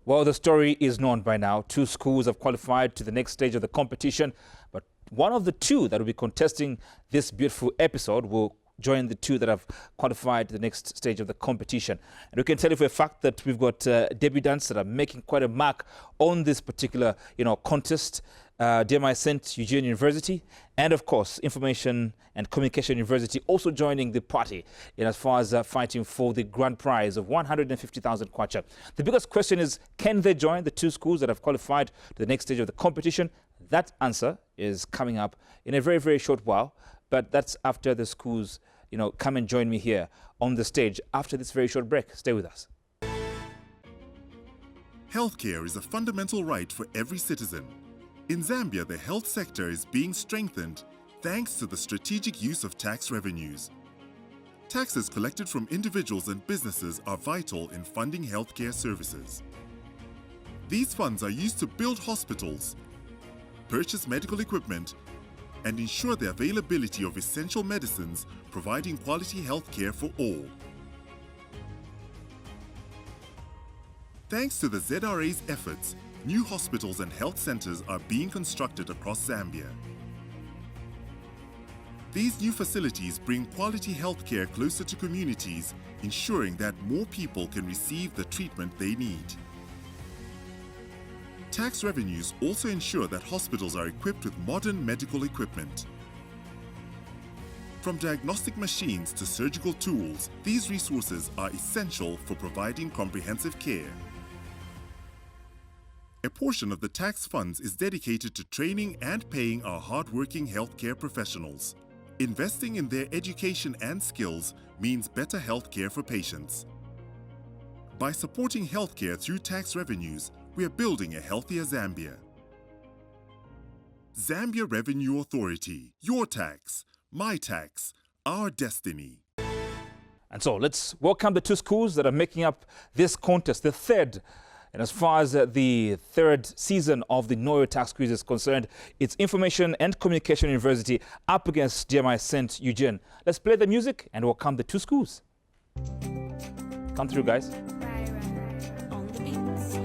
Well, the story is known by now. Two schools have qualified to the next stage of the competition, but one of the two that will be contesting this beautiful episode will join the two that have qualified to the next stage of the competition. And we can tell you for a fact that we've got debutants that are making quite a mark on this particular, contest. DMI St. Eugene University, and of course, Information and Communication University also joining the party in as far as fighting for the grand prize of 150,000 kwacha. The biggest question is, can they join the two schools that have qualified to the next stage of the competition? That answer is coming up in a very, very short while, but that's after the schools, come and join me here on the stage after this very short break. Stay with us. Healthcare is a fundamental right for every citizen. In Zambia, the health sector is being strengthened thanks to the strategic use of tax revenues. Taxes collected from individuals and businesses are vital in funding healthcare services. These funds are used to build hospitals, purchase medical equipment, and ensure the availability of essential medicines, providing quality healthcare for all. Thanks to the ZRA's efforts, new hospitals and health centers are being constructed across Zambia. These new facilities bring quality healthcare closer to communities, ensuring that more people can receive the treatment they need. Tax revenues also ensure that hospitals are equipped with modern medical equipment. From diagnostic machines to surgical tools, these resources are essential for providing comprehensive care. A portion of the tax funds is dedicated to training and paying our hard-working healthcare professionals. Investing in their education and skills means better healthcare for patients. By supporting healthcare through tax revenues, we are building a healthier Zambia. Zambia Revenue Authority. Your tax, my tax, our destiny. And so let's welcome the two schools that are making up this contest, the third. And as far as the third season of the Noyo Tax Quiz is concerned, it's Information and Communication University up against DMI St. Eugene. Let's play the music and welcome the two schools. Come through, guys. On the beats.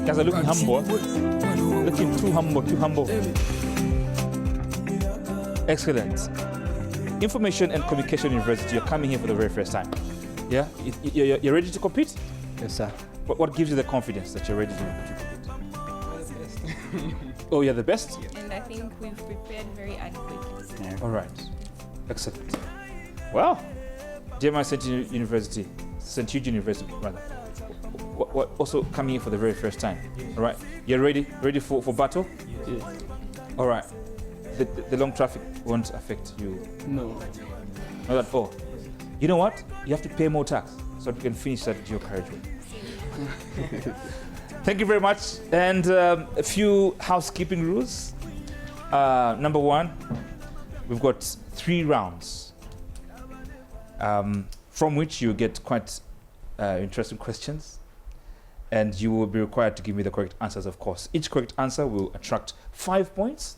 Guys are looking humble. Looking too humble, too humble. Excellent. Information and Communication University, you're coming here for the very first time. Yeah? You're ready to compete? Yes, sir. What gives you the confidence that you're ready to compete? Oh, you're the best? And I think we've prepared very adequately. Yeah. All right. Excellent. Well, DMI St. University, St. Eugene University, rather. What also coming in for the very first time. All right. You're ready? Ready for battle? Yes. All right. The long traffic won't affect you. No. Not at all. You know what? You have to pay more tax so that you can finish that your carriageway. Thank you very much. And a few housekeeping rules. Number one, we've got 3 rounds from which you get quite interesting questions. And you will be required to give me the correct answers, of course. Each correct answer will attract 5 points,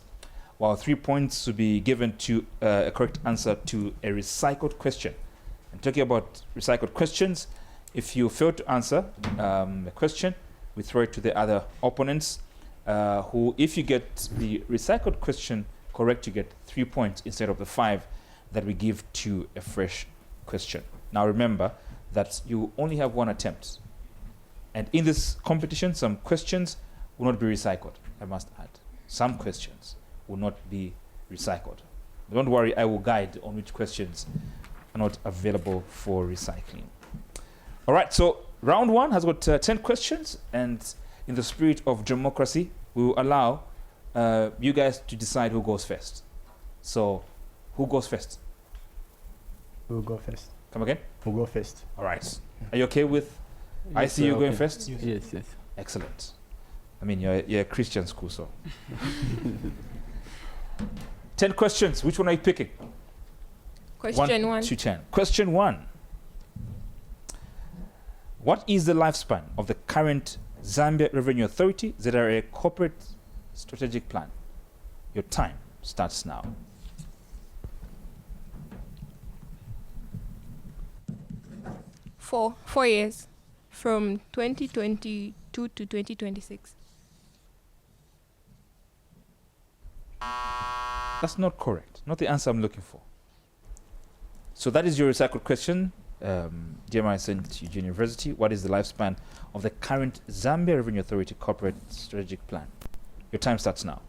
while 3 points will be given to a correct answer to a recycled question. And talking about recycled questions, if you fail to answer a question, we throw it to the other opponents, who, if you get the recycled question correct, you get 3 points instead of the 5 that we give to a fresh question. Now remember that you only have 1 attempt. And in this competition, some questions will not be recycled, I must add. Some questions will not be recycled. But don't worry, I will guide on which questions are not available for recycling. All right, so round 1 has got 10 questions, and in the spirit of democracy, we will allow you guys to decide who goes first. So, who goes first? We'll go first. Come again? We'll go first. All right. Are you okay with I see you going first? Yes, yes. Excellent. I mean, you're a Christian school, so. 10 questions. Which one are you picking? Question 1. 2, 10. Question 1. What is the lifespan of the current Zambia Revenue Authority ZRA corporate strategic plan? Your time starts now. 4 years. From 2022 to 2026. That's not correct. Not the answer I'm looking for. So that is your recycled question. GMI St. Eugene University. What is the lifespan of the current Zambia Revenue Authority corporate strategic plan? Your time starts now.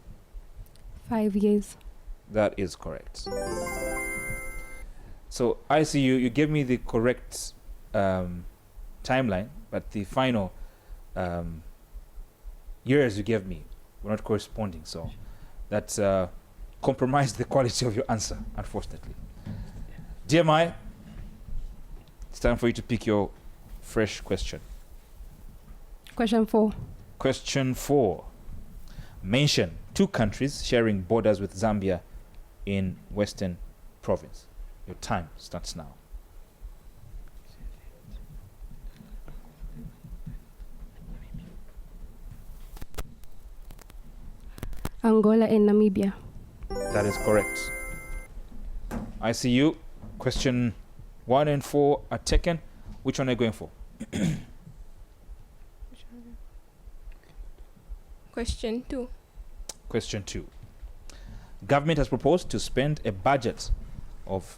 5 years. That is correct. So I see you gave me the correct timeline, but the final years you gave me were not corresponding. So that compromised the quality of your answer, unfortunately. GMI, it's time for you to pick your fresh question. Question 4. Question 4. Mention 2 countries sharing borders with Zambia in Western Province. Your time starts now. Angola and Namibia. That is correct. I see you. Question 1 and 4 are taken. Which one are you going for? Question 2. Question 2. Government has proposed to spend a budget of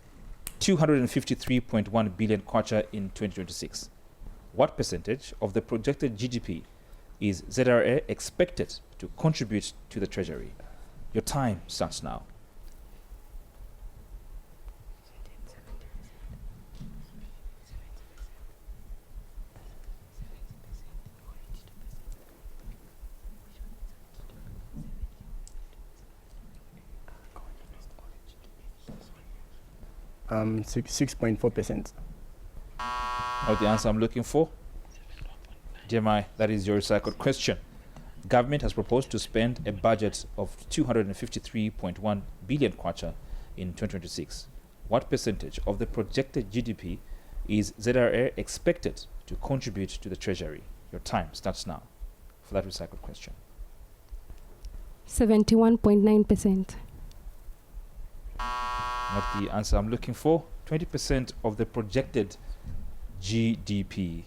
253.1 billion kwacha in 2026. What percentage of the projected GDP is ZRA expected to contribute to the treasury? Your time starts now. Um, 6.4%. Not the answer I'm looking for. GMI, that is your recycled question. Government has proposed to spend a budget of 253.1 billion kwacha in 2026. What percentage of the projected GDP is ZRA expected to contribute to the treasury? Your time starts now for that recycled question. 71.9%. Not the answer I'm looking for. 20% of the projected GDP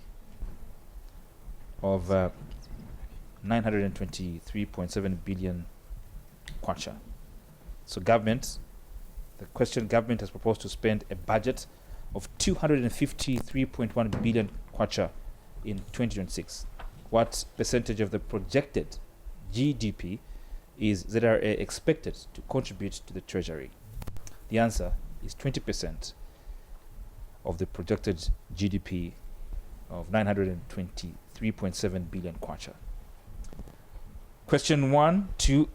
of 923.7 billion kwacha. So government has proposed to spend a budget of 253.1 billion kwacha in 2026. What percentage of the projected GDP is ZRA expected to contribute to the treasury? The answer is 20% of the projected GDP of 923.7 billion kwacha. Question 1, 2,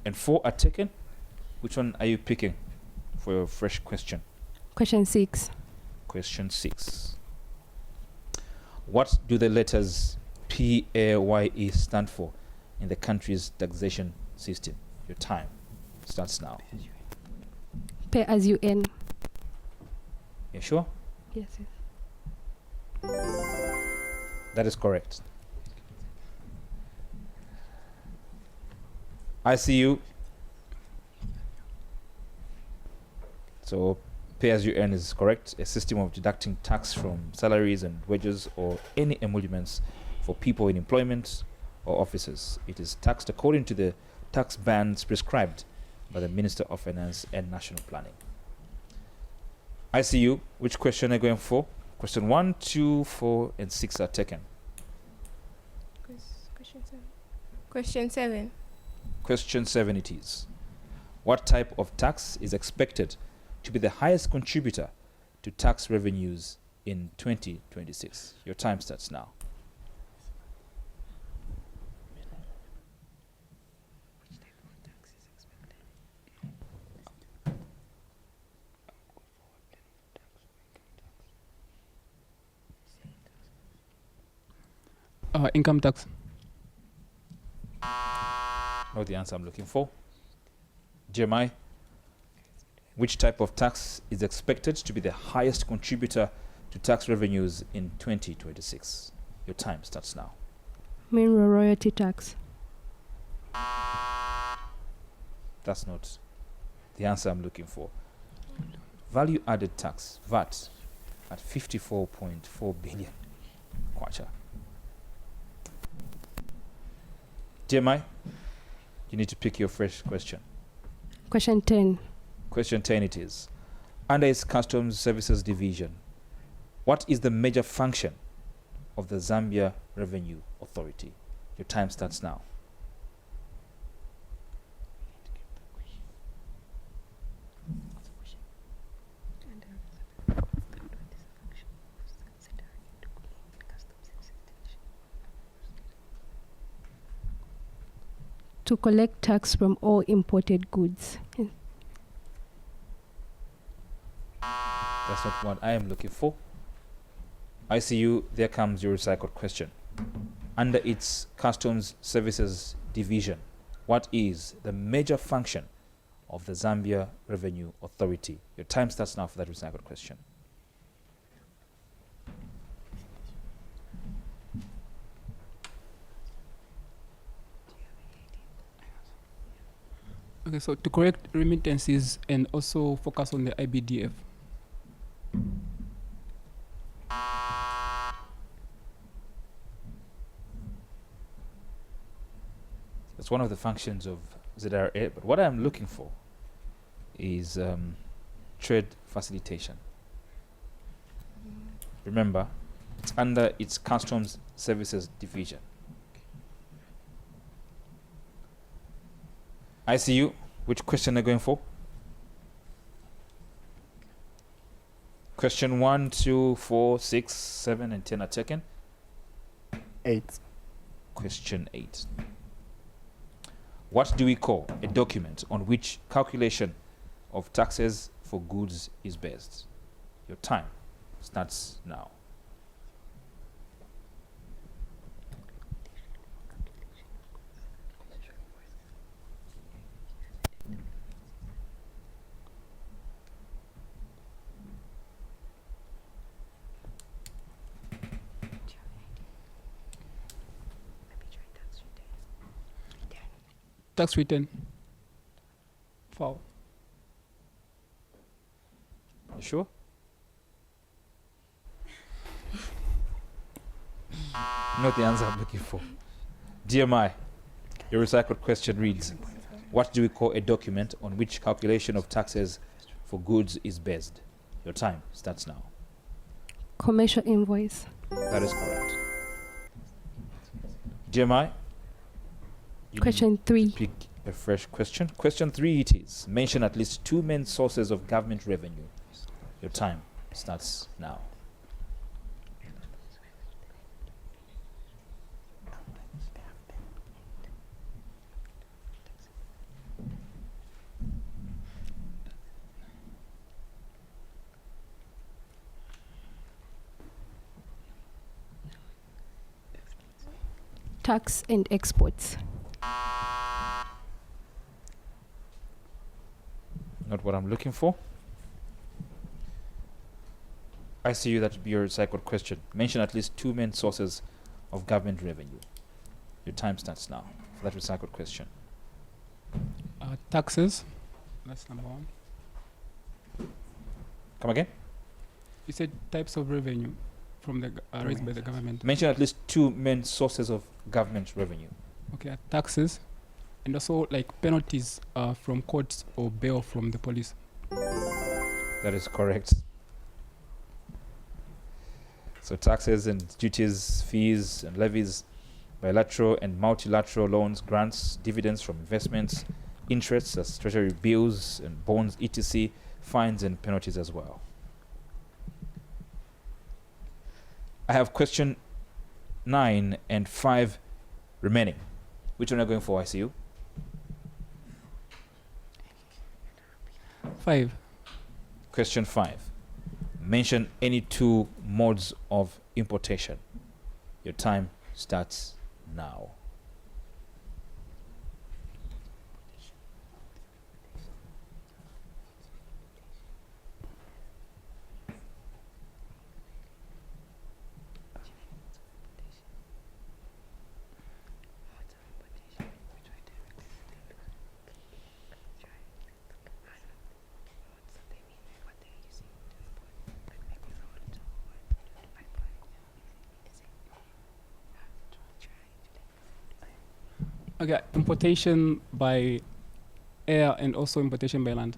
and 4 are taken. Which one are you picking for your fresh question? Question 6. Question 6. What do the letters PAYE stand for in the country's taxation system? Your time starts now. Pay as you earn. You sure? Yes. That is correct. I see you. So pay as you earn is correct. A system of deducting tax from salaries and wages or any emoluments for people in employment or offices. It is taxed according to the tax bands prescribed by the Minister of Finance and National Planning. I see you. Which question are you going for? Question 1, 2, 4, and 6 are taken. Question 7. Question 7. Question 7 it is. What type of tax is expected to be the highest contributor to tax revenues in 2026? Your time starts now. Income tax. Not the answer I'm looking for. GMI, which type of tax is expected to be the highest contributor to tax revenues in 2026? Your time starts now. Mineral royalty tax. That's not the answer I'm looking for. Value added tax, VAT, at 54.4 billion kwacha. DMI, you need to pick your fresh question. Question 10. Question 10 it is. Under its Customs Services Division, what is the major function of the Zambia Revenue Authority? Your time starts now. To collect tax from all imported goods. That's not what I am looking for. I see you. There comes your recycled question. Under its Customs Services Division, what is the major function of the Zambia Revenue Authority? Your time starts now for that recycled question. Okay, so to correct remittances and also focus on the IBDF. It's one of the functions of ZRA, but what I'm looking for is trade facilitation. Remember, it's under its Customs Services Division. I see you. Which question are you going for? Question 1, 2, 4, 6, 7, and 10 are taken. 8. Question 8. What do we call a document on which calculation of taxes for goods is based? Your time starts now. Tax return. Foul. You sure? Not the answer I'm looking for. DMI, your recycled question reads, what do we call a document on which calculation of taxes for goods is based? Your time starts now. Commercial invoice. That is correct. DMI, you Question need 3. to pick a fresh question. Question 3 it is. Mention at least 2 main sources of government revenue. Your time starts now. Tax and exports. Not what I'm looking for. I see you. That would be your recycled question. Mention at least 2 main sources of government revenue. Your time starts now for that recycled question. Taxes. That's number 1. Come again? You said types of revenue from the raised by the government. Mention at least 2 main sources of government revenue. Okay, taxes, and also like penalties from courts or bail from the police. That is correct. So taxes and duties, fees and levies, bilateral and multilateral loans, grants, dividends from investments, interests as treasury bills and bonds, etc., fines and penalties as well. I have question 9 and 5 remaining. Which one are you going for, ICU? 5. Question 5. Mention any 2 modes of importation. Your time starts now. Okay, importation by air and also importation by land.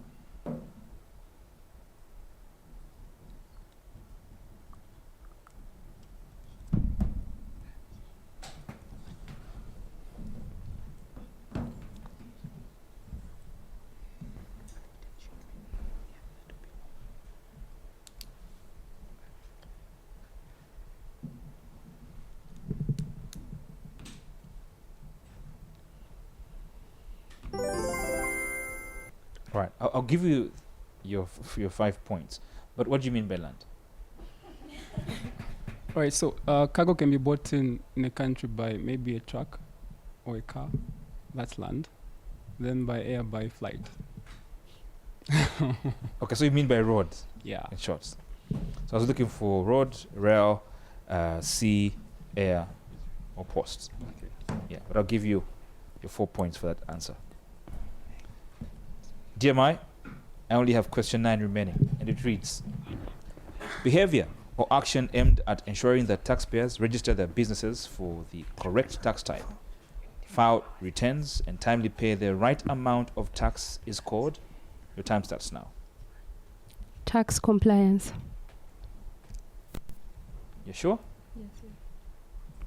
Right. I'll give you your 5 points. But what do you mean by land? All right, so cargo can be bought in a country by maybe a truck or a car. That's land. Then by air, by flight. Okay, so you mean by road, Yeah. in short. So I was looking for road, rail, sea, air, or post. Okay. Yeah, but I'll give you your 4 points for that answer. DMI, I only have question 9 remaining, and it reads: behavior or action aimed at ensuring that taxpayers register their businesses for the correct tax type, file returns, and timely pay the right amount of tax is called. Your time starts now. Tax compliance. You sure? Yes,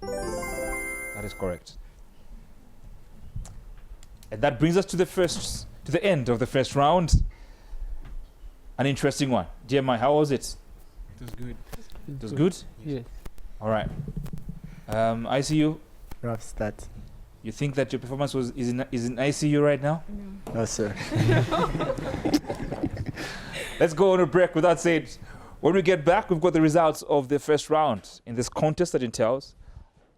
sir. That is correct. And that brings us to the end of the first round. An interesting one. GMI, how was it? It was good. It was good? Yes. All right. ICU, Rough start. you think that your performance is in ICU right now? No, sir. Let's go on a break. With that said, when we get back, we've got the results of the first round in this contest that entails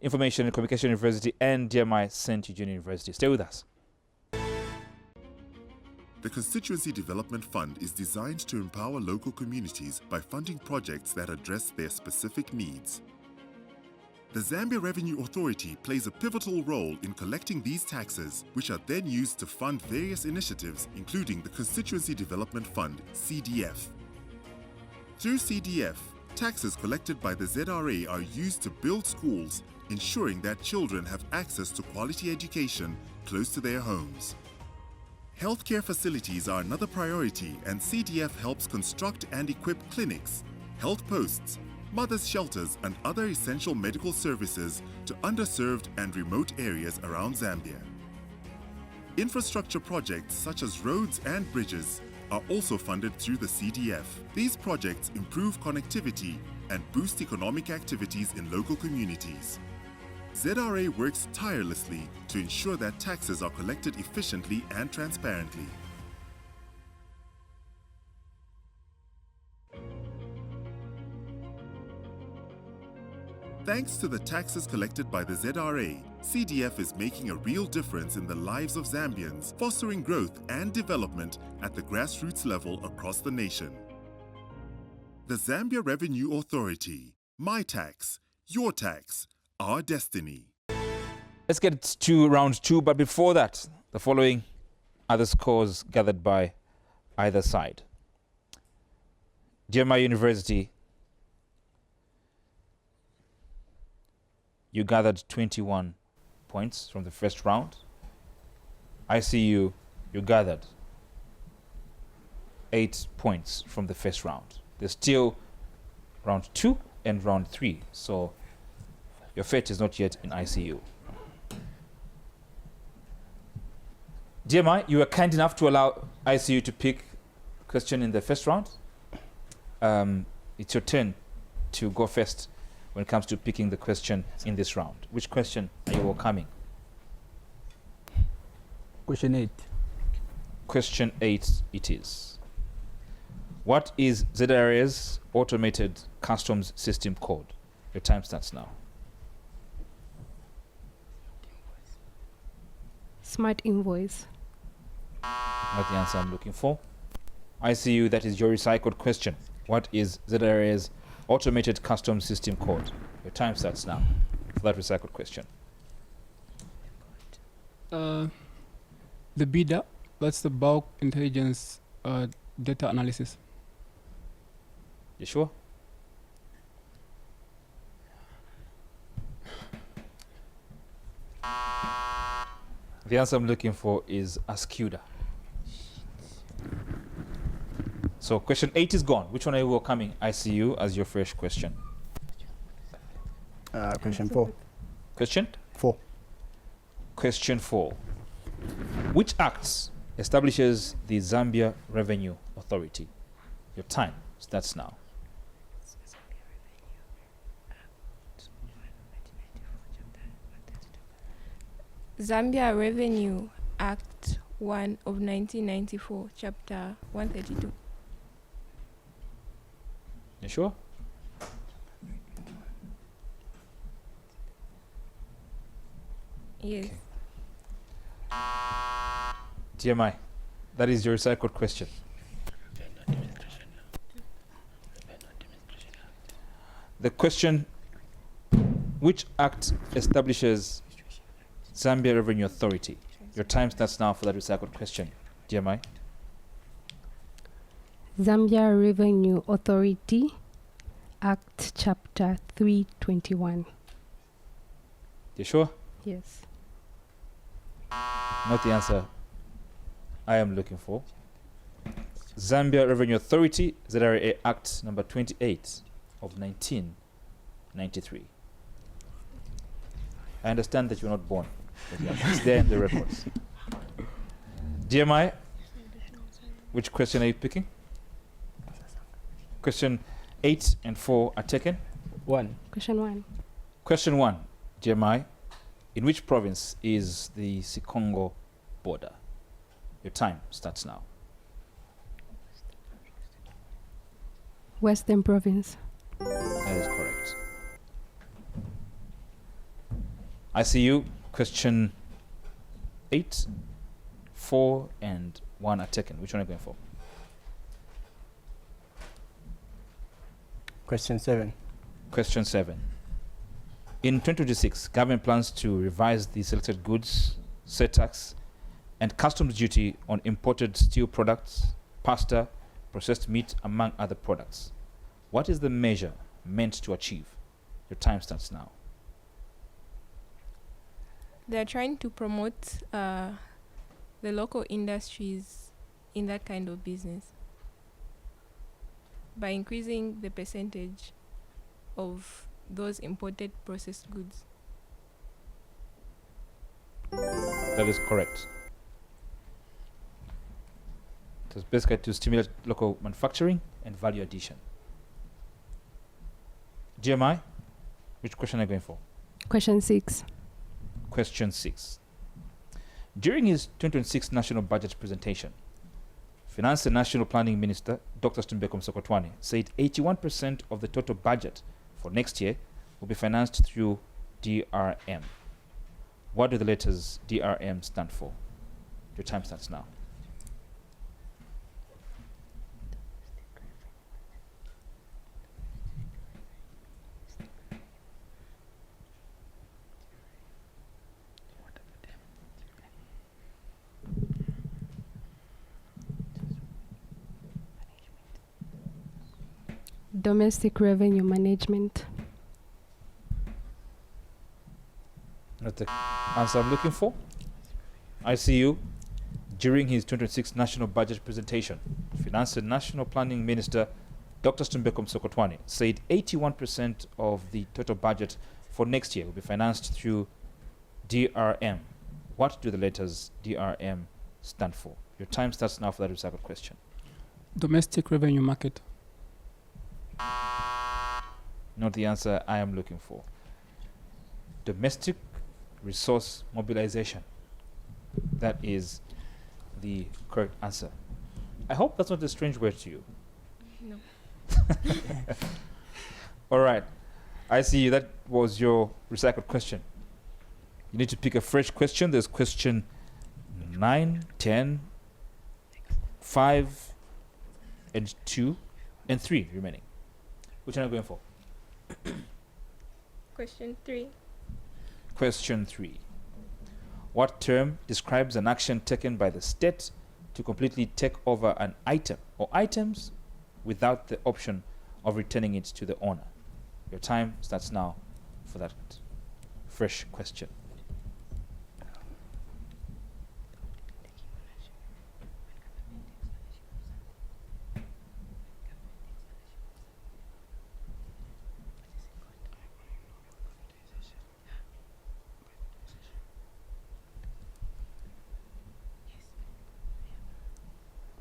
Information and Communication University and DMI St. Eugene University. Stay with us. The Constituency Development Fund is designed to empower local communities by funding projects that address their specific needs. The Zambia Revenue Authority plays a pivotal role in collecting these taxes, which are then used to fund various initiatives, including the Constituency Development Fund, CDF. Through CDF, taxes collected by the ZRA are used to build schools, ensuring that children have access to quality education close to their homes. Healthcare facilities are another priority, and CDF helps construct and equip clinics, health posts, mothers' shelters, and other essential medical services to underserved and remote areas around Zambia. Infrastructure projects such as roads and bridges are also funded through the CDF. These projects improve connectivity and boost economic activities in local communities. ZRA works tirelessly to ensure that taxes are collected efficiently and transparently. Thanks to the taxes collected by the ZRA, CDF is making a real difference in the lives of Zambians, fostering growth and development at the grassroots level across the nation. The Zambia Revenue Authority. My tax, your tax, our destiny. Let's get to round 2, but before that, the following are the scores gathered by either side. GMI University, you gathered 21 points from the first round. ICU, you gathered 8 points from the first round. There's still round 2 and round 3, so your fate is not yet in ICU. GMI, you were kind enough to allow ICU to pick a question in the first round. It's your turn to go first when it comes to picking the question in this round. Which question are you welcoming? Question 8. Question 8 it is. What is ZRA's automated customs system code? Your time starts now. Smart invoice. Not the answer I'm looking for. ICU, that is your recycled question. What is ZRA's automated customs system code? Your time starts now for that recycled question. The BIDA, that's the bulk intelligence data analysis. You sure? The answer I'm looking for is Ascuda. So question 8 is gone. Which one are you welcoming? I see you as your fresh question. Question 4. Question? 4. Question 4. Which act establishes the Zambia Revenue Authority? Your time starts now. Zambia Revenue Act 1 of 1994, Chapter 132. You sure? Yes. Okay. TMI, that is your recycled question. The question, which act establishes Zambia Revenue Authority? Your time starts now for that recycled question. GMI? Zambia Revenue Authority Act Chapter 321. You sure? Yes. Not the answer I am looking for. Zambia Revenue Authority, ZRA Act number 28 of 1993. I understand that you're not born. But yeah, it's there in the records. GMI, which question are you picking? Question 8 and 4 are taken. 1. Question 1. Question 1, GMI, in which province is the Sikongo border? Your time starts now. Western Province. That is correct. I see you. Question 8, 4, and 1 are taken. Which one are you going for? Question 7. Question 7. In 2026, government plans to revise the selected goods, sales tax, and customs duty on imported steel products, pasta, processed meat, among other products. What is the measure meant to achieve? Your time starts now. They're trying to promote the local industries in that kind of business by increasing the percentage of those imported processed goods. That is correct. It was basically to stimulate local manufacturing and value addition. GMI, which question are you going for? Question 6. Question 6. During his 2026 national budget presentation, Finance and National Planning Minister Dr. Stumbeko Msokotwane said 81% of the total budget for next year will be financed through DRM. What do the letters DRM stand for? Your time starts now. Domestic Revenue Management. Not the answer I'm looking for. I see you. During his 2026 national budget presentation, Finance and National Planning Minister Dr. Stumbeko Msokotwane said 81% of the total budget for next year will be financed through DRM. What do the letters DRM stand for? Your time starts now for that recycled question. Domestic revenue market. Not the answer I am looking for. Domestic resource mobilization. That is the correct answer. I hope that's not a strange word to you. No. All right. I see that was your recycled question. You need to pick a fresh question. There's question 9, 10, 5, and 2, and 3 remaining. Which one are you going for? Question 3. Question 3. What term describes an action taken by the state to completely take over an item or items without the option of returning it to the owner? Your time starts now for that fresh question.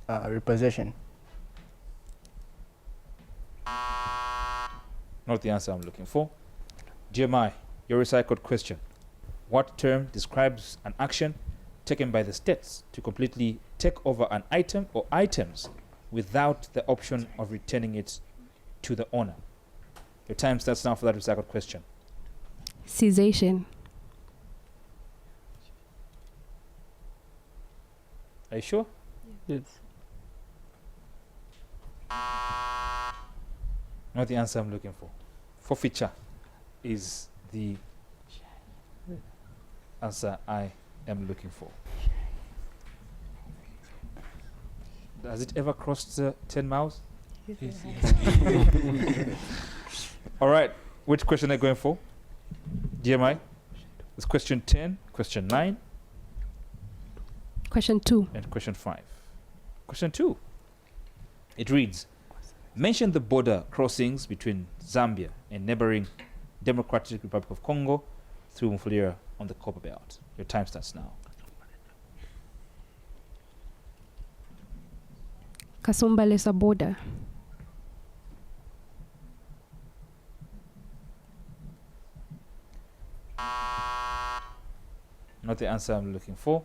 Repossession. Not the answer I'm looking for. GMI, your recycled question. What term describes an action taken by the states to completely take over an item or items without the option of returning it to the owner? Your time starts now for that recycled question. Cessation. Are you sure? Yes. Not the answer I'm looking for. Forfeiture is the answer I am looking for. Has it ever crossed 10 miles? All right. Which question are you going for? GMI? It's question 10, question 9, Question 2. and question 5. Question 2. It reads, mention the border crossings between Zambia and neighboring Democratic Republic of Congo through Mufulira on the Copper Belt. Your time starts now. Kasumbalesa border. Not the answer I'm looking for.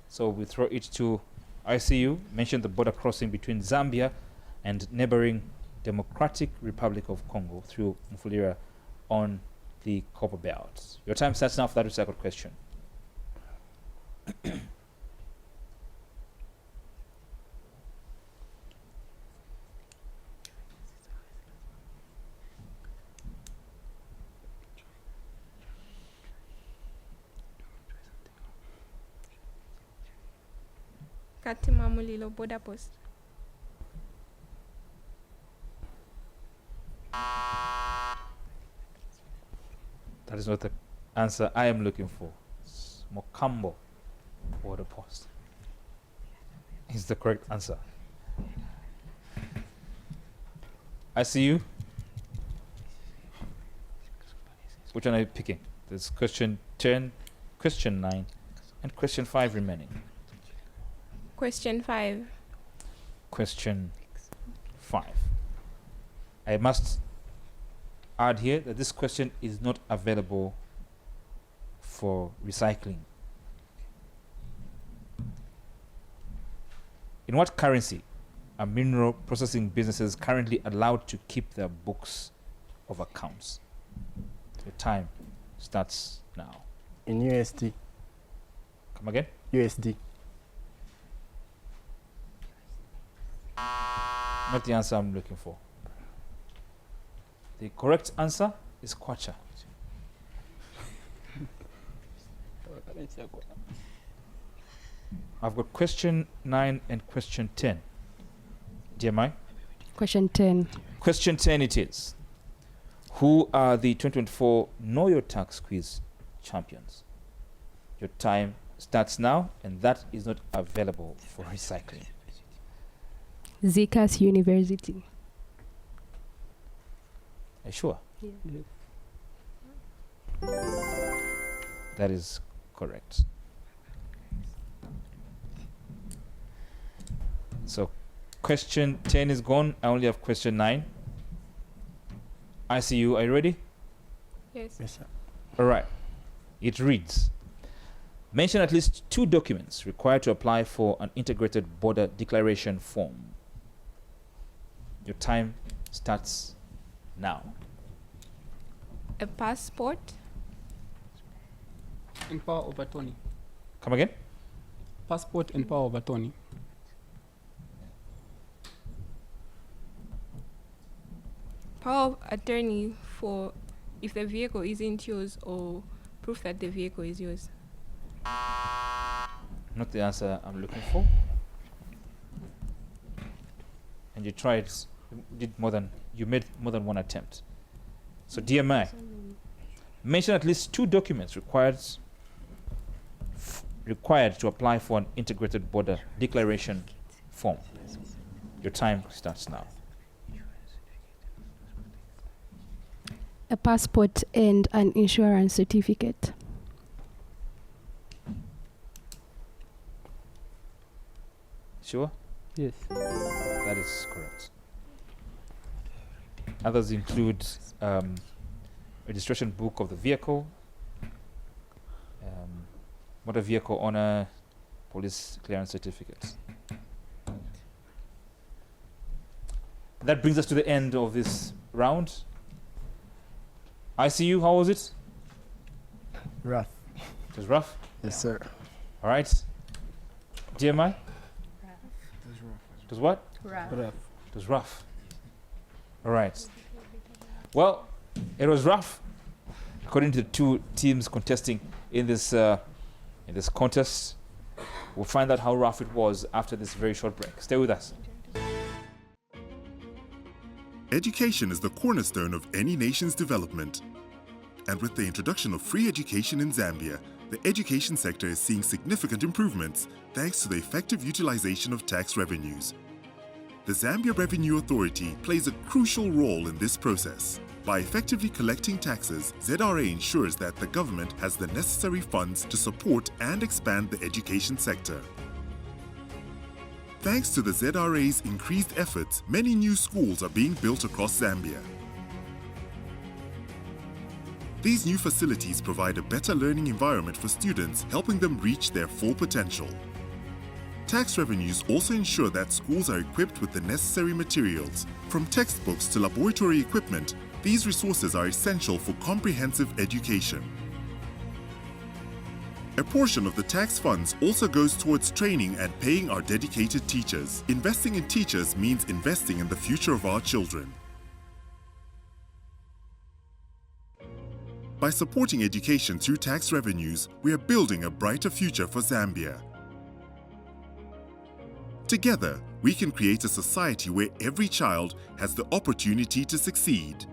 So we throw it to ICU. Mention the border crossing between Zambia and neighboring Democratic Republic of Congo through Mufulira on the Copper Belt. Your time starts now for that recycled question. Katima Mulilo border post. That is not the answer I am looking for. It's Mokambo border post is the correct answer. I see you. Which one are you picking? There's question 10, question 9, and question 5 remaining. Question 5. Question 5. I must add here that this question is not available for recycling. In what currency are mineral processing businesses currently allowed to keep their books of accounts? Your time starts now. In USD. Come again? USD. Not the answer I'm looking for. The correct answer is kwacha. I've got question 9 and question 10. GMI? Question 10. Question 10 it is. Who are the 2024 Know Your Tax Quiz champions? Your time starts now, and that is not available for recycling. Zikas University. Are you sure? Yeah. That is correct. So question 10 is gone. I only have question 9. ICU, are you ready? Yes. Yes, sir. All right. It reads, mention at least 2 documents required to apply for an integrated border declaration form. Your time starts now. A passport. And power of attorney. Come again? Passport and power of attorney. Power of attorney for if the vehicle isn't yours, or proof that the vehicle is yours. Not the answer I'm looking for. And you tried, you made more than one attempt. So DMI, mention at least 2 documents required to apply for an integrated border declaration form. Your time starts now. A passport and an insurance certificate. Sure? Yes. That is correct. Others include registration book of the vehicle, motor vehicle owner, police clearance certificate. That brings us to the end of this round. ICU, how was it? Rough. It was rough. Yes, sir. All right. DMI? It was what? Rough. It was rough. All right. Well, it was rough, according to the two teams contesting in this contest. We'll find out how rough it was after this very short break. Stay with us. Education is the cornerstone of any nation's development. And with the introduction of free education in Zambia, the education sector is seeing significant improvements thanks to the effective utilization of tax revenues. The Zambia Revenue Authority plays a crucial role in this process. By effectively collecting taxes, ZRA ensures that the government has the necessary funds to support and expand the education sector. Thanks to the ZRA's increased efforts, many new schools are being built across Zambia. These new facilities provide a better learning environment for students, helping them reach their full potential. Tax revenues also ensure that schools are equipped with the necessary materials. From textbooks to laboratory equipment, these resources are essential for comprehensive education. A portion of the tax funds also goes towards training and paying our dedicated teachers. Investing in teachers means investing in the future of our children. By supporting education through tax revenues, we are building a brighter future for Zambia. Together, we can create a society where every child has the opportunity to succeed.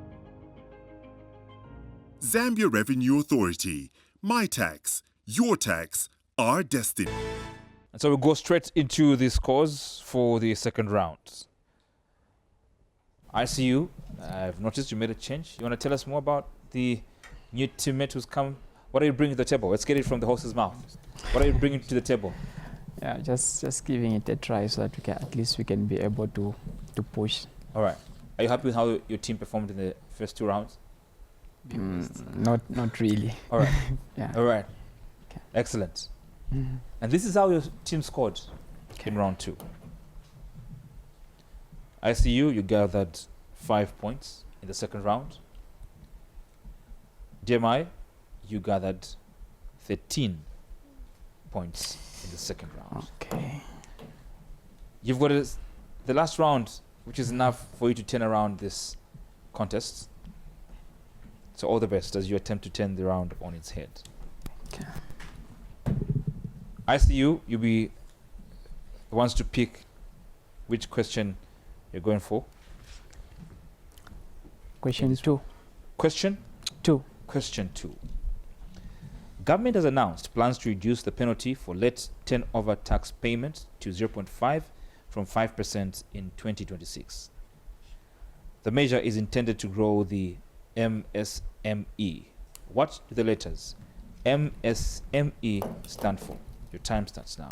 Zambia Revenue Authority. My tax, your tax, our destiny. And so we'll go straight into the scores for the second round. ICU, I've noticed you made a change. You want to tell us more about the new teammate who's come? What are you bringing to the table? Let's get it from the horse's mouth. What are you bringing to the table? Yeah, just giving it a try so that we can be able to push. All right. Are you happy with how your team performed in the first two rounds? Not really. All right. Yeah. All right. Okay. Excellent. And this is how your team scored in round two. ICU, you gathered 5 points in the second round. DMI, you gathered 13 points in the second round. Okay. You've got the last round, which is enough for you to turn around this contest. So all the best as you attempt to turn the round on its head. Okay. ICU, you'll be the ones to pick which question you're going for. Question 2. Question 2. Question 2. Government has announced plans to reduce the penalty for late turnover tax payment to 0.5 from 5% in 2026. The measure is intended to grow the MSME. What do the letters MSME stand for? Your time starts now.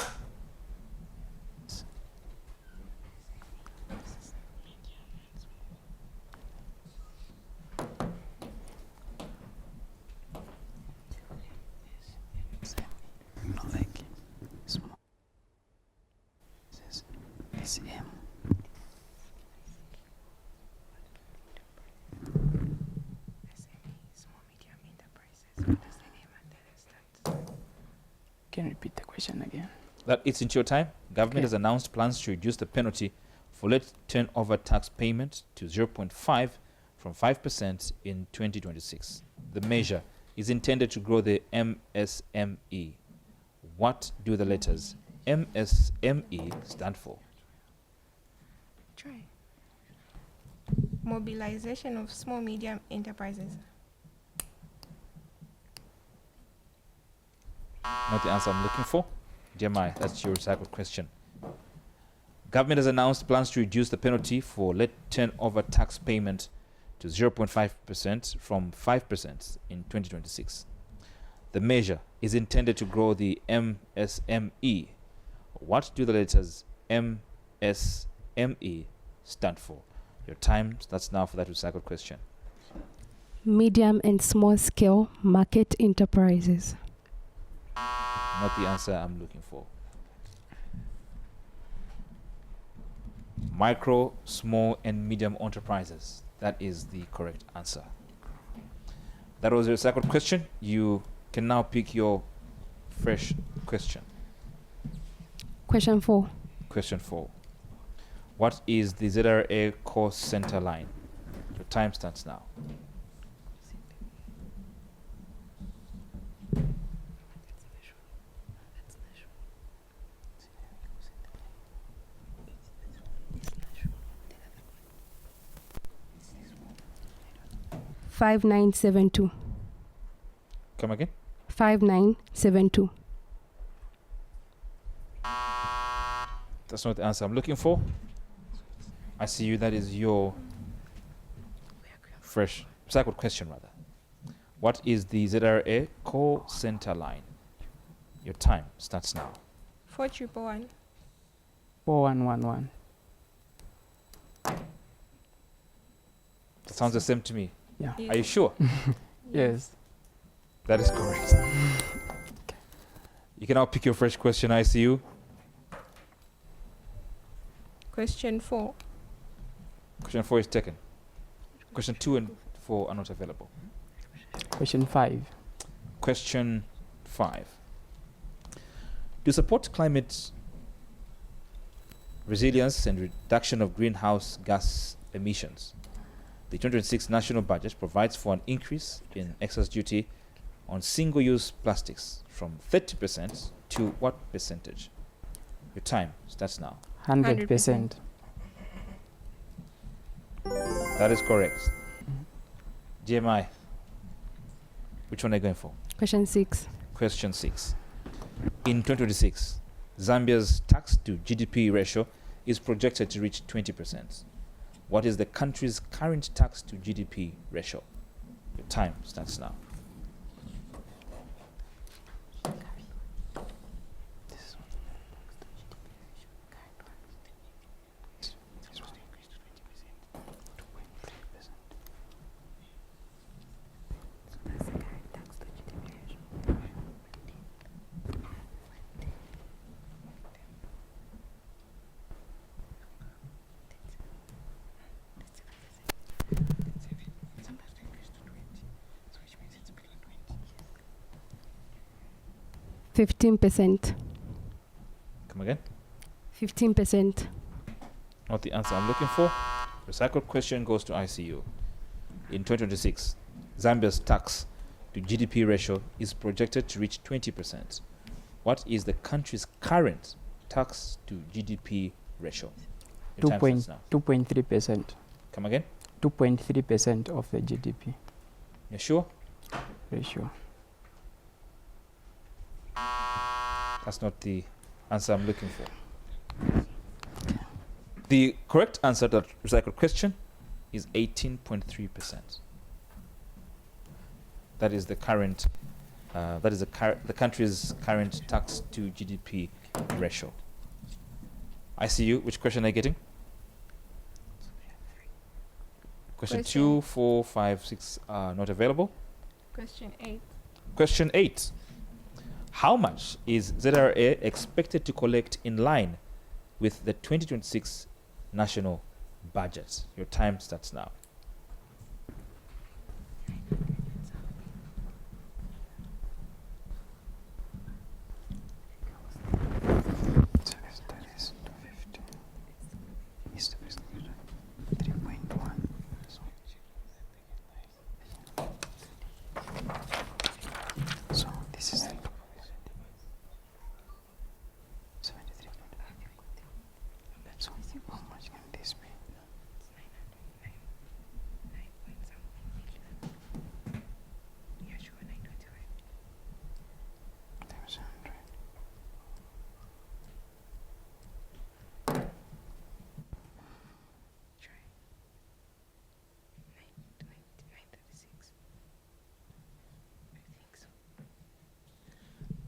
Can you repeat the question again? That it's into your time. Government Okay. has announced plans to reduce the penalty for late turnover tax payment to 0.5 from 5% in 2026. The measure is intended to grow the MSME. What do the letters MSME stand for? Try. Mobilization of small medium enterprises. Not the answer I'm looking for. Jeremiah, that's your recycled question. Government has announced plans to reduce the penalty for late turnover tax payment to 0.5% from 5% in 2026. The measure is intended to grow the MSME. What do the letters MSME MSME stand for? Your time starts now for that recycled question. Medium and small scale market enterprises. Not the answer I'm looking for. Micro, small, and medium enterprises. That is the correct answer. That was your second question. You can now pick your fresh question. Question 4. Question 4. What is the ZRA core center line? Your time starts now. Five nine 5972. Come again? 5972. That's not the answer I'm looking for. I see you. That is your fresh recycled question, rather. What is the ZRA call center line? Your time starts now. 4111. 4111. That sounds the same to me. Yeah. Are you sure? Yes. That is correct. You can now pick your fresh question. I see you. Question 4. Question 4 is taken. Question 2 and 4 are not available. Question 5. Question 5. To support climate resilience and reduction of greenhouse gas emissions, the 2026 national budget provides for an increase in excess duty on single-use plastics from 30% to what percentage? Your time starts now. 100%. That is correct. GMI, which one are you going for? Question 6. Question 6. In 2026, Zambia's tax to GDP ratio is projected to reach 20%. What is the country's current tax to GDP ratio? Your time starts now. Fifteen percent. Come again? 15%. Not the answer I'm looking for. Recycled question goes to ICU. In 2026, Zambia's tax to GDP ratio is projected to reach 20%. What is the country's current tax to GDP ratio? Your time starts now. 2.3%. Come again? 2.3% of the GDP You sure? ratio. That's not the answer I'm looking for. The correct answer to that recycled question is 18.3%. That is the current, the country's current tax to GDP ratio. I see you. Which question are you getting? Question 2, 4, 5, 6 are not available. Question 8. Question 8. How much is ZRA expected to collect in line with the 2026 national budget? Your time starts now.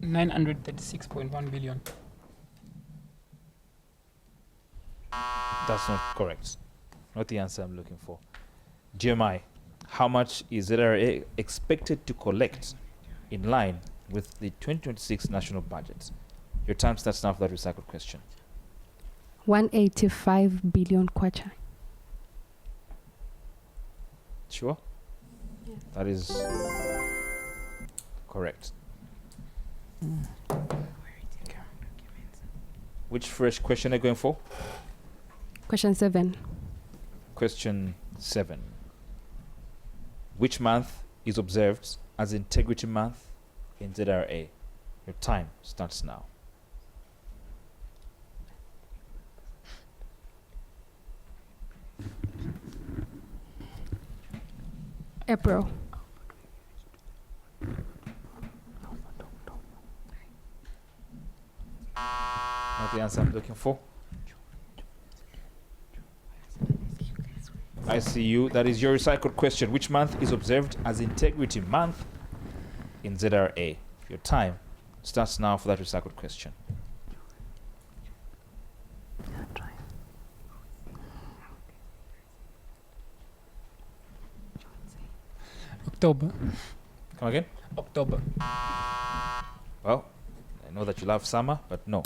$936.1 billion. That's not correct. Not the answer I'm looking for. GMI, how much is ZRA expected to collect in line with the 2026 national budget? Your time starts now for that recycled question. 185 billion kwacha. Sure? That is correct. Which fresh question are you going for? Question 7. Question 7. Which month is observed as Integrity Month in ZRA? Your time starts now. April. Not the answer I'm looking for. I see you. That is your recycled question. Which month is observed as Integrity Month in ZRA? Your time starts now for that recycled question. October. Come again? October. Well, I know that you love summer, but no.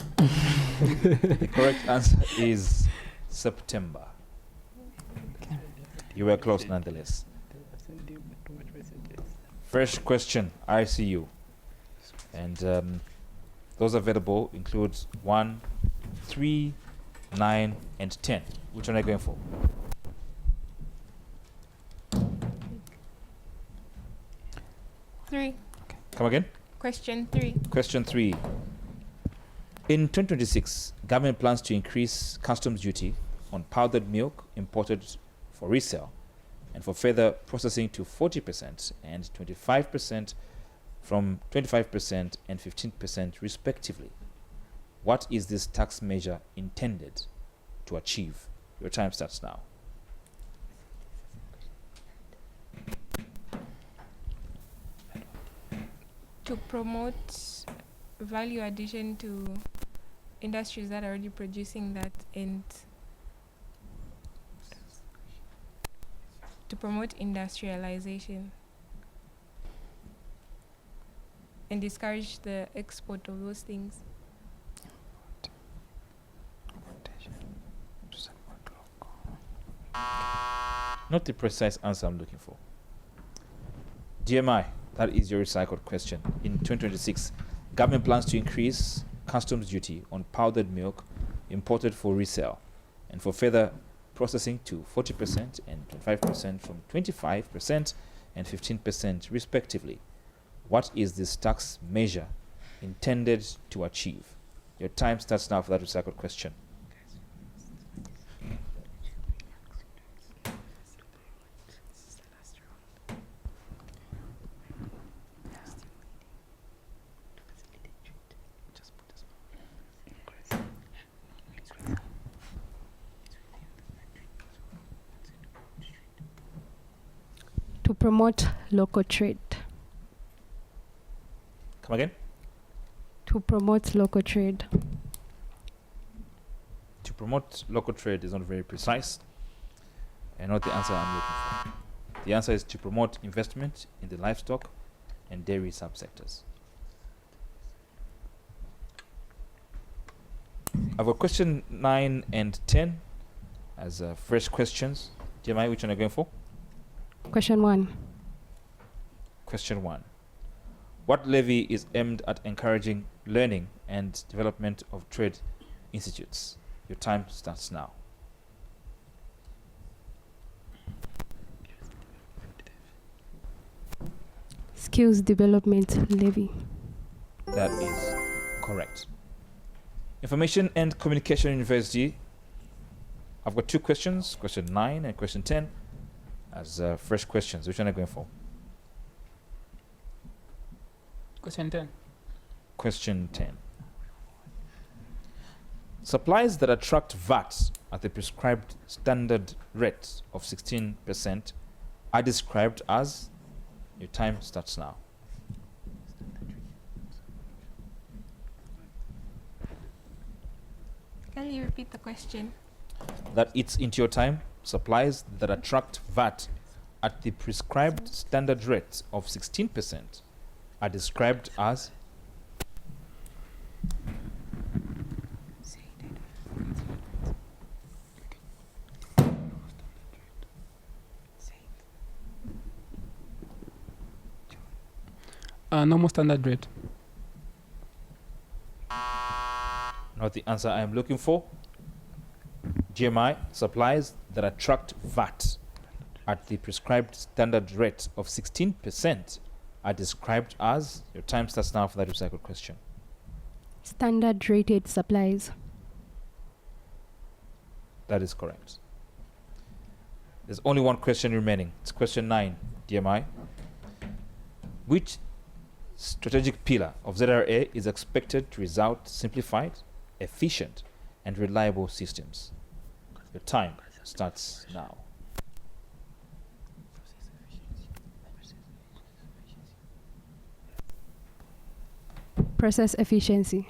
The correct answer is September. You were close nonetheless. Fresh question, ICU. And those available include 1, 3, 9, and 10. Which one are you going for? Three. Come again? Question 3. Question 3. In 2026, government plans to increase customs duty on powdered milk imported for resale and for further processing to 40% and 25% from 25% and 15% respectively. What is this tax measure intended to achieve? Your time starts now. To promote value addition to industries that are already producing that, and to promote industrialization and discourage the export of those things. Not the precise answer I'm looking for. GMI, that is your recycled question. In 2026, government plans to increase customs duty on powdered milk imported for resale and for further processing to 40% and 25% from 25% and 15% respectively. What is this tax measure intended to achieve? Your time starts now for that recycled question. To promote local trade. Come again? To promote local trade. To promote local trade is not very precise and not the answer I'm looking for. The answer is to promote investment in the livestock and dairy subsectors. I've got question 9 and 10 as fresh questions. GMI, which one are you going for? Question 1. Question 1. What levy is aimed at encouraging learning and development of trade institutes? Your time starts now. Skills development levy. That is correct. Information and Communication University. I've got 2 questions, question 9 and question 10, as fresh questions. Which one are you going for? Question 10. Question 10. Supplies that attract VAT at the prescribed standard rate of 16% are described as. Your time starts now. Can you repeat the question? that eats into your time, supplies that attract VAT at the prescribed standard rate of 16% are described as Normal standard rate. not the answer I am looking for. GMI, supplies that attract VAT at the prescribed standard rate of 16% are described as, your time starts now for that recycled question. Standard rated supplies. That is correct. There's only one question remaining. It's question 9, DMI. Which strategic pillar of ZRA is expected to result simplified, efficient, and reliable systems? Your time starts now. Process efficiency.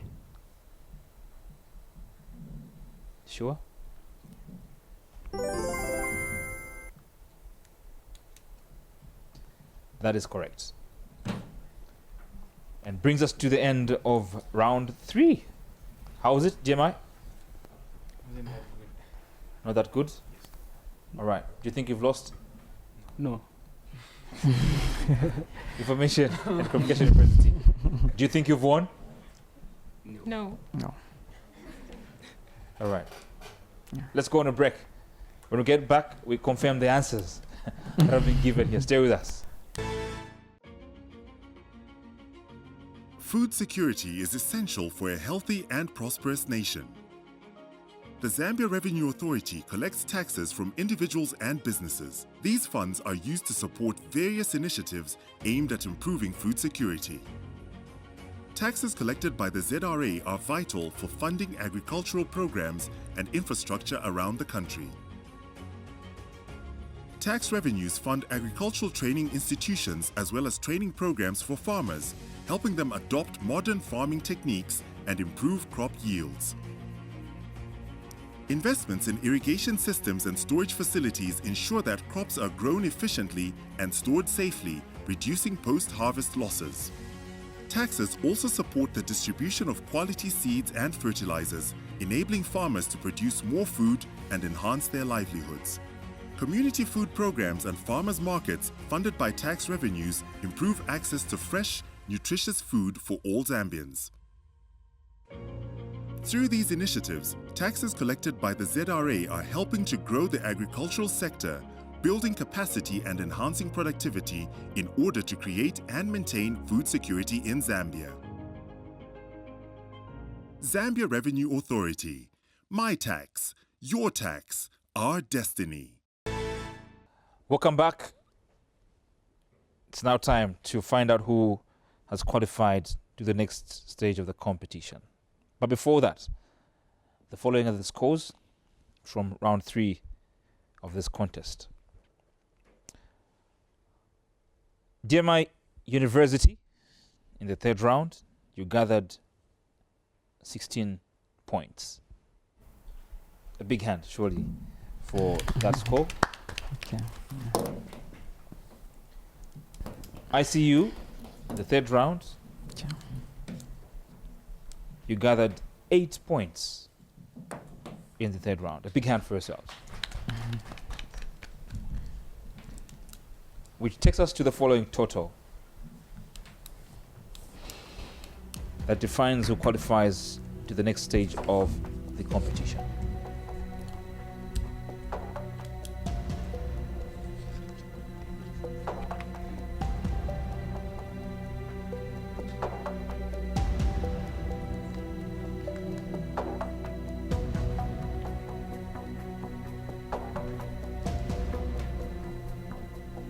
Sure? That is correct. And brings us to the end of round 3. How was it, GMI? Not that good? All right. Do you think you've lost? No. Information and communication university. Do you think you've won? No. All right. Yeah. Let's go on a break. When we get back, we confirm the answers that have been given here. Stay with us. Food security is essential for a healthy and prosperous nation. The Zambia Revenue Authority collects taxes from individuals and businesses. These funds are used to support various initiatives aimed at improving food security. Taxes collected by the ZRA are vital for funding agricultural programs and infrastructure around the country. Tax revenues fund agricultural training institutions as well as training programs for farmers, helping them adopt modern farming techniques and improve crop yields. Investments in irrigation systems and storage facilities ensure that crops are grown efficiently and stored safely, reducing post-harvest losses. Taxes also support the distribution of quality seeds and fertilizers, enabling farmers to produce more food and enhance their livelihoods. Community food programs and farmers' markets funded by tax revenues improve access to fresh, nutritious food for all Zambians. Through these initiatives, taxes collected by the ZRA are helping to grow the agricultural sector, building capacity and enhancing productivity in order to create and maintain food security in Zambia. Zambia Revenue Authority. My tax, your tax, our destiny. Welcome back. It's now time to find out who has qualified to the next stage of the competition. But before that, the following are the scores from round 3 of this contest. DMI University, in the third round, you gathered 16 points. A big hand, surely, for that score. Okay. ICU, in the third round, Okay. you gathered 8 points in the third round. A big hand for yourselves. Which takes us to the following total that defines who qualifies to the next stage of the competition.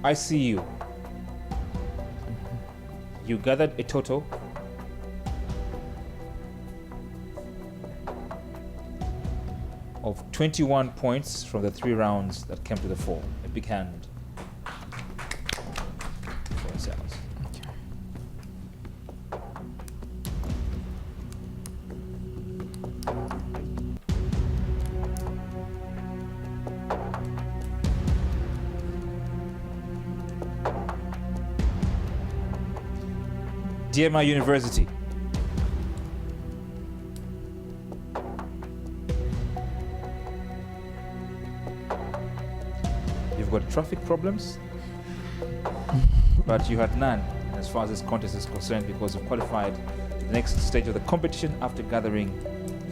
ICU, you gathered a total of 21 points from the 3 rounds that came to the fore. A big hand for yourselves. DMI University. You've got traffic problems, but you had none as far as this contest is concerned because you qualified to the next stage of the competition after gathering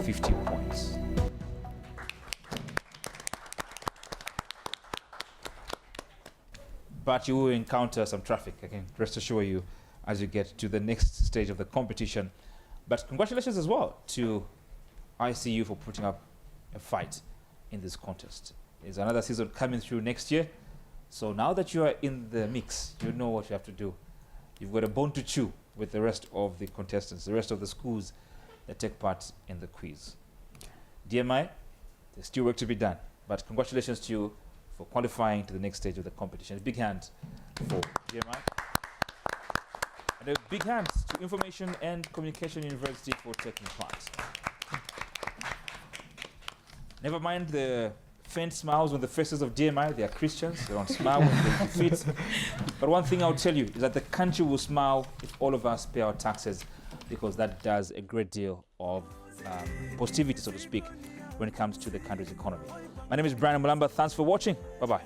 50 points. But you will encounter some traffic, I can rest assure you, as you get to the next stage of the competition. But congratulations as well to ICU for putting up a fight in this contest. There's another season coming through next year. So now that you are in the mix, you know what you have to do. You've got a bone to chew with the rest of the contestants, the rest of the schools that take part in the quiz. DMI, there's still work to be done. But congratulations to you for qualifying to the next stage of the competition. A big hand for DMI. And a big hand to Information and Communication University for taking part. Never mind the faint smiles on the faces of DMI. They are Christians. They don't smile when they defeat. But one thing I'll tell you is that the country will smile if all of us pay our taxes, because that does a great deal of positivity, so to speak, when it comes to the country's economy. My name is Brian Mulamba. Thanks for watching. Bye-bye.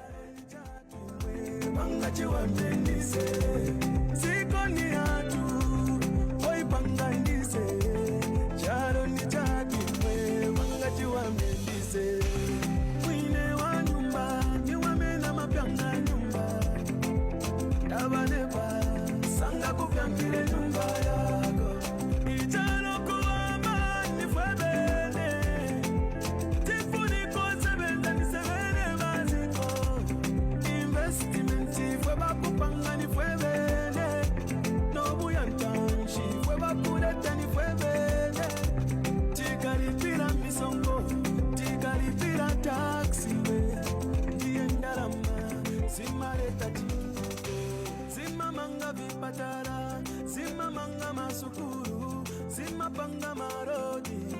Zima manga masukuru, zima panga marodi.